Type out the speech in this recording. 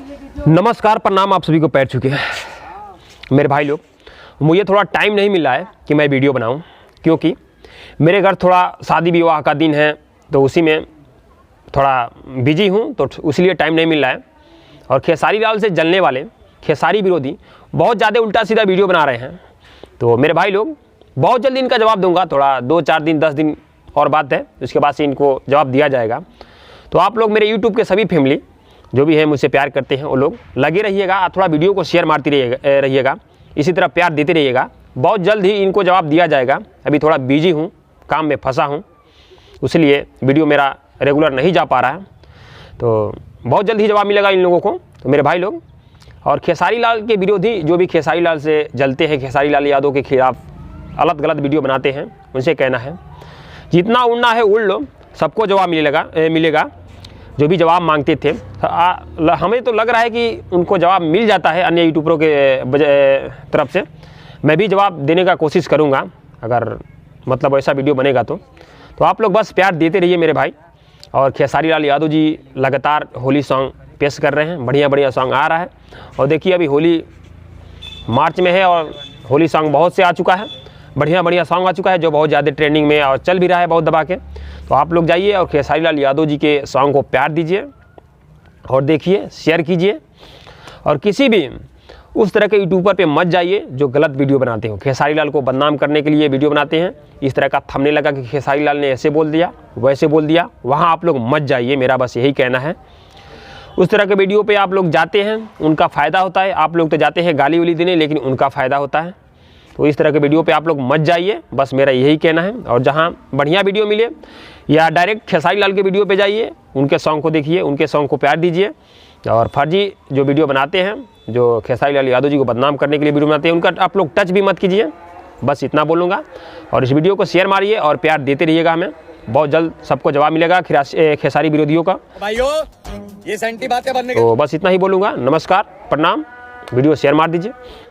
नमस्कार, प्रणाम। आप सभी को पैर चुके हैं मेरे भाई लोग। मुझे थोड़ा टाइम नहीं मिला है कि मैं वीडियो बनाऊं, क्योंकि मेरे घर थोड़ा शादी विवाह का दिन है, तो उसी में थोड़ा बिजी हूं, तो इसलिए टाइम नहीं मिल रहा है। और खेसारी लाल से जलने वाले खेसारी विरोधी बहुत ज़्यादा उल्टा सीधा वीडियो बना रहे हैं। तो मेरे भाई लोग, बहुत जल्दी इनका जवाब दूंगा। थोड़ा 2-4 दिन 10 दिन और बात है, उसके बाद से इनको जवाब दिया जाएगा। तो आप लोग मेरे यूट्यूब के सभी फैमिली जो भी है, मुझसे प्यार करते हैं, वो लोग लगे रहिएगा। थोड़ा वीडियो को शेयर मारती रहिएगा, इसी तरह प्यार देते रहिएगा। बहुत जल्द ही इनको जवाब दिया जाएगा। अभी थोड़ा बिजी हूँ, काम में फंसा हूँ, इसलिए वीडियो मेरा रेगुलर नहीं जा पा रहा है। तो बहुत जल्द ही जवाब मिलेगा इन लोगों को। तो मेरे भाई लोग, और खेसारी लाल के विरोधी जो भी खेसारी लाल से जलते हैं, खेसारी लाल यादव के खिलाफ अलग गलत वीडियो बनाते हैं, उनसे कहना है जितना उड़ना है उड़ लो, सबको जवाब मिलेगा। जो भी जवाब मांगते थे, हमें तो लग रहा है कि उनको जवाब मिल जाता है अन्य यूट्यूबरों के तरफ से। मैं भी जवाब देने का कोशिश करूंगा, अगर मतलब ऐसा वीडियो बनेगा तो आप लोग बस प्यार देते रहिए मेरे भाई। और खेसारी लाल यादव जी लगातार होली सॉन्ग पेश कर रहे हैं, बढ़िया सॉन्ग आ रहा है। और देखिए, अभी होली मार्च में है और होली सॉन्ग बहुत से आ चुका है, बढ़िया सॉन्ग आ चुका है, जो बहुत ज़्यादा ट्रेंडिंग में और चल भी रहा है बहुत दबा के। तो आप लोग जाइए और खेसारी लाल यादव जी के सॉन्ग को प्यार दीजिए और देखिए, शेयर कीजिए। और किसी भी उस तरह के यूट्यूबर पे मत जाइए जो गलत वीडियो बनाते हो, खेसारी लाल को बदनाम करने के लिए वीडियो बनाते हैं। इस तरह का थंबनेल लगा कि खेसारी लाल ने ऐसे बोल दिया, वैसे बोल दिया, वहाँ आप लोग मत जाइए, मेरा बस यही कहना है। उस तरह के वीडियो पे आप लोग जाते हैं, उनका फ़ायदा होता है। आप लोग तो जाते हैं गाली उली देने, लेकिन उनका फ़ायदा होता है। तो इस तरह के वीडियो पे आप लोग मत जाइए, बस मेरा यही कहना है। और जहाँ बढ़िया वीडियो मिले, या डायरेक्ट खेसारी लाल के वीडियो पे जाइए, उनके सॉन्ग को देखिए, उनके सॉन्ग को प्यार दीजिए। और फर्जी जो वीडियो बनाते हैं, जो खेसारी लाल यादव जी को बदनाम करने के लिए वीडियो बनाते हैं, उनका आप लोग टच भी मत कीजिए। बस इतना बोलूँगा। और इस वीडियो को शेयर मारिए और प्यार देते रहिएगा। हमें बहुत जल्द सबको जवाब मिलेगा खेसारी विरोधियों का। भाइयों, ये सेंटी बातें बनने तो बस इतना ही बोलूँगा। नमस्कार, प्रणाम। वीडियो शेयर मार दीजिए।